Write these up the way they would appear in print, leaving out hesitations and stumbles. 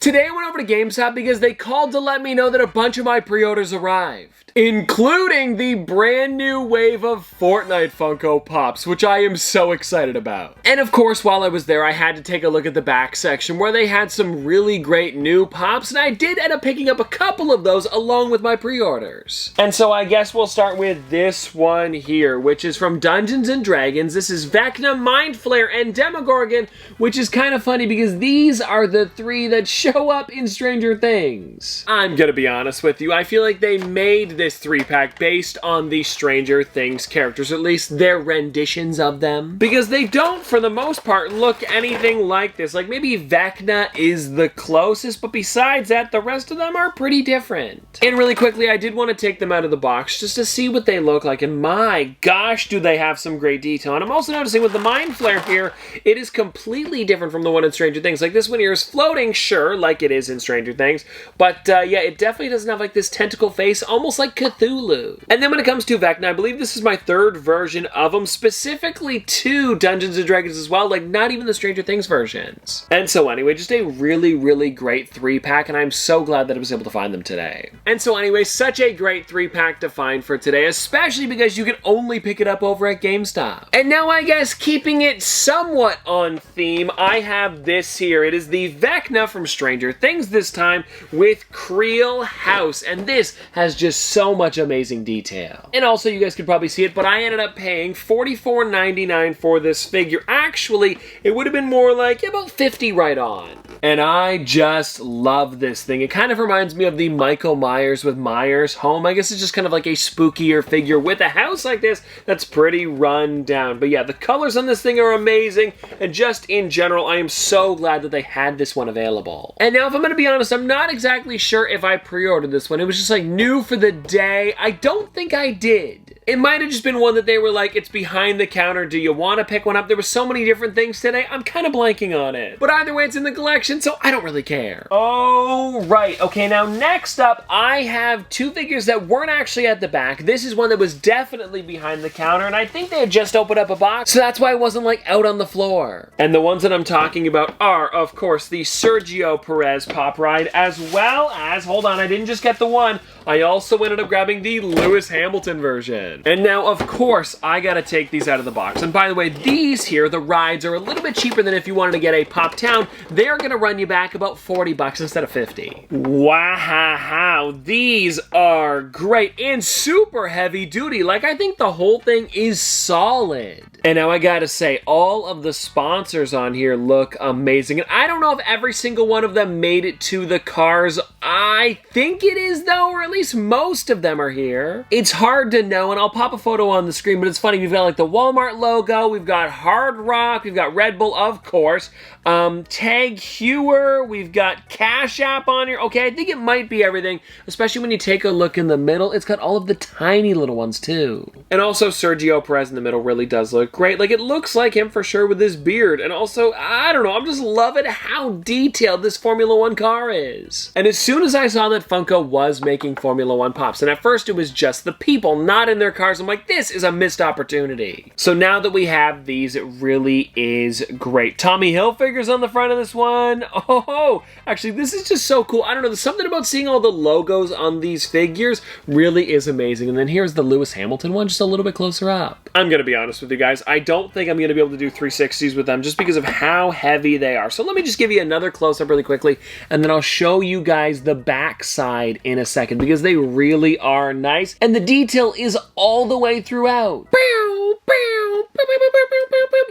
Today I went over to GameStop because they called to let me know that a bunch of my pre-orders arrived, including the brand new wave of Fortnite Funko Pops, which I am so excited about. And of course, while I was there, I had to take a look at the back section where they had some really great new pops, and I did end up picking up a couple of those along with my pre-orders. And so I guess we'll start with this one here, which is from Dungeons & Dragons. This is Vecna, Mind Flayer, and Demogorgon, which is kind of funny because these are the three that show up in Stranger Things. I'm gonna be honest with you, I feel like they made this 3-pack based on the Stranger Things characters, at least their renditions of them, because they don't, for the most part, look anything like this. Like, maybe Vecna is the closest, but besides that, the rest of them are pretty different. And really quickly, I did want to take them out of the box just to see what they look like, and my gosh, do they have some great detail. And I'm also noticing with the Mind Flayer here, it is completely different from the one in Stranger Things. Like, this one here is floating, sure, like it is in Stranger Things, but yeah, it definitely doesn't have like this tentacle face, almost like Cthulhu. And then when it comes to Vecna, I believe this is my third version of them, specifically to Dungeons & Dragons as well, like not even the Stranger Things versions. And so anyway, just a really, really great 3-pack, and I'm so glad that I was able to find them today. And so anyway, such a great 3-pack to find for today, especially because you can only pick it up over at GameStop. And now I guess keeping it somewhat on theme, I have this here. It is the Vecna from Stranger Things this time with Creel House, and this has just so much amazing detail. And also, you guys could probably see it, but I ended up paying $44.99 for this figure. Actually, it would have been more like about $50 right on. And I just love this thing. It kind of reminds me of the Michael Myers with Myers Home. I guess it's just kind of like a spookier figure with a house like this that's pretty run down. But yeah, the colors on this thing are amazing, and just in general, I am so glad that they had this one available. And now, if I'm gonna be honest, I'm not exactly sure if I pre-ordered this one. It was just like new for the day. I don't think I did. It might have just been one that they were like, it's behind the counter, do you want to pick one up? There were so many different things today, I'm kind of blanking on it. But either way, it's in the collection, so I don't really care. Oh, right. Okay, now next up, I have two figures that weren't actually at the back. This is one that was definitely behind the counter, and I think they had just opened up a box, so that's why it wasn't like out on the floor. And the ones that I'm talking about are, of course, the Sergio Perez Pop Ride, as well as, hold on, I didn't just get the one, I also ended up grabbing the Lewis Hamilton version. And now, of course, I gotta take these out of the box. And by the way, these here, the rides, are a little bit cheaper than if you wanted to get a Pop Town. They're gonna run you back about $40 instead of $50. Wow, these are great and super heavy duty. Like, I think the whole thing is solid. And now I gotta say, all of the sponsors on here look amazing. And I don't know if every single one of them made it to the cars. I think it is though, or at least most of them are here. It's hard to know, and I'll pop a photo on the screen, but it's funny. We've got like the Walmart logo, we've got Hard Rock, we've got Red Bull, of course, Tag Heuer, we've got Cash App on here. Okay, I think it might be everything, especially when you take a look in the middle. It's got all of the tiny little ones too. And also Sergio Perez in the middle really does look great. Like, it looks like him for sure with his beard. And also, I don't know, I'm just loving how detailed this Formula One car is. And as soon as I saw that Funko was making Formula One Pops, and at first it was just the people, not in their cars, I'm like, this is a missed opportunity. So now that we have these, it really is great. Tommy Hilfiger's on the front of this one. Oh, actually, this is just so cool. I don't know, there's something about seeing all the logos on these figures really is amazing. And then here's the Lewis Hamilton one, just a little bit closer up. I'm gonna be honest with you guys, I don't think I'm gonna be able to do 360s with them just because of how heavy they are. So let me just give you another close-up really quickly, and then I'll show you guys the back side in a second because they really are nice, and the detail is all the way throughout.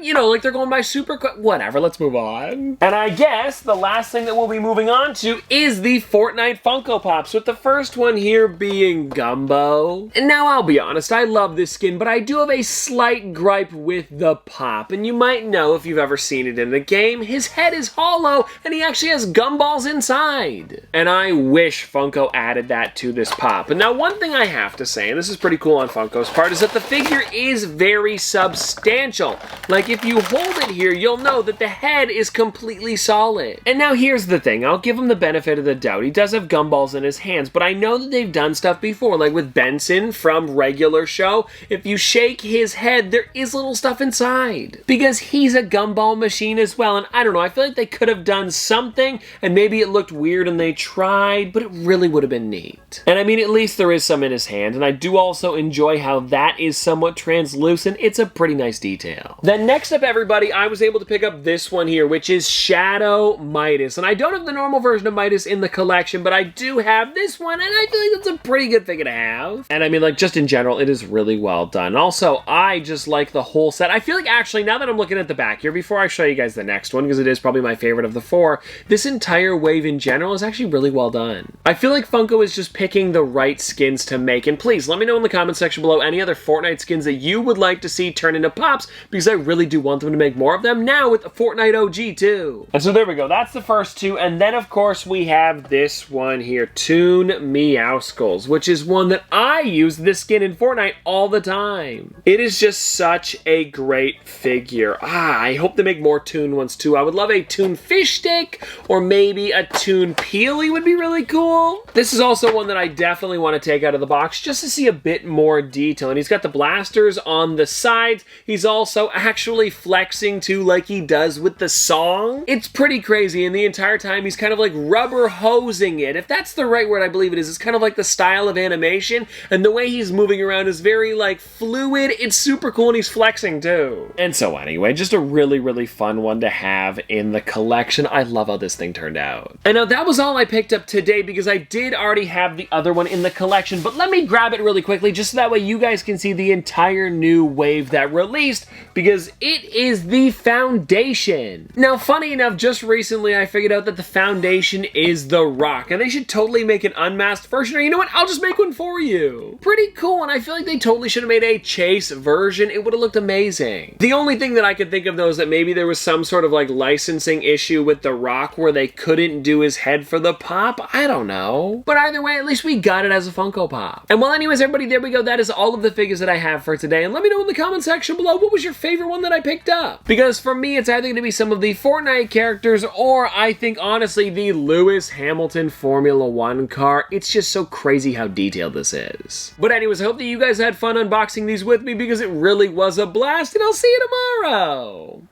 You know, like they're going by super quick. Whatever, let's move on. And I guess the last thing that we'll be moving on to is the Fortnite Funko Pops, with the first one here being Gumbo. And now I'll be honest, I love this skin, but I do have a slight gripe with the pop. And you might know if you've ever seen it in the game, his head is hollow and he actually has gumballs inside. And I wish Funko added that to this pop. And now one thing I have to say, and this is pretty cool on Funko's part, is that the figure is very substantial. Like, if you hold it here, you'll know that the head is completely solid. And now here's the thing, I'll give him the benefit of the doubt. He does have gumballs in his hands, but I know that they've done stuff before, like with Benson from Regular Show. If you shake his head, there is little stuff inside. Because he's a gumball machine as well, and I don't know, I feel like they could have done something, and maybe it looked weird and they tried, but it really would have been neat. And I mean, at least there is some in his hand, and I do also enjoy how that is somewhat translucent. It's a pretty nice detail. Then next up, everybody, I was able to pick up this one here, which is Shadow Midas. And I don't have the normal version of Midas in the collection, but I do have this one, and I feel like that's a pretty good figure to have. And I mean, like, just in general, it is really well done. Also, I just like the whole set. I feel like, actually, now that I'm looking at the back here, before I show you guys the next one, because it is probably my favorite of the four, this entire wave in general is actually really well done. I feel like Funko is just picking the right skins to make, and please, let me know in the comment section below any other Fortnite skins that you would like to see turn into Pops, because I really do want them to make more of them now with the Fortnite OG too. And so there we go, that's the first two, and then of course we have this one here, Toon Meows, which is one that I use this skin in Fortnite all the time. It is just such a great figure. I hope they make more Toon ones too. I would love a Toon fish stick, or maybe a Toon peely would be really cool. This is also one that I definitely want to take out of the box just to see a bit more detail. And he's got the blasters on the sides. He's also actually flexing too, like he does with the song. It's pretty crazy, and the entire time he's kind of like rubber hosing it. If that's the right word, I believe it is. It's kind of like the style of animation, and the way he's moving around is very like fluid. It's super cool, and he's flexing too. And so anyway, just a really, really fun one to have in the collection. I love how this thing turned out. And now that was all I picked up today, because I did already have the other one in the collection, but let me grab it really quickly just so that way you guys can see the entire new wave that released, because it is the Foundation. Now, funny enough, just recently I figured out that the Foundation is The Rock, and they should totally make an unmasked version, or you know what, I'll just make one for you. Pretty cool, and I feel like they totally should have made a Chase version. It would have looked amazing. The only thing that I could think of though is that maybe there was some sort of like licensing issue with The Rock where they couldn't do his head for the pop. I don't know. But either way, at least we got it as a Funko Pop. And well, anyways, everybody, there we go. That is all of the figures that I have for today. And let me know in the comment section below, what was your favorite one that I picked up? Because for me, it's either going to be some of the Fortnite characters, or I think, honestly, the Lewis Hamilton Formula 1 car. It's just so crazy how detailed this is. But anyways, I hope that you guys had fun unboxing these with me, because it really was a blast, and I'll see you tomorrow.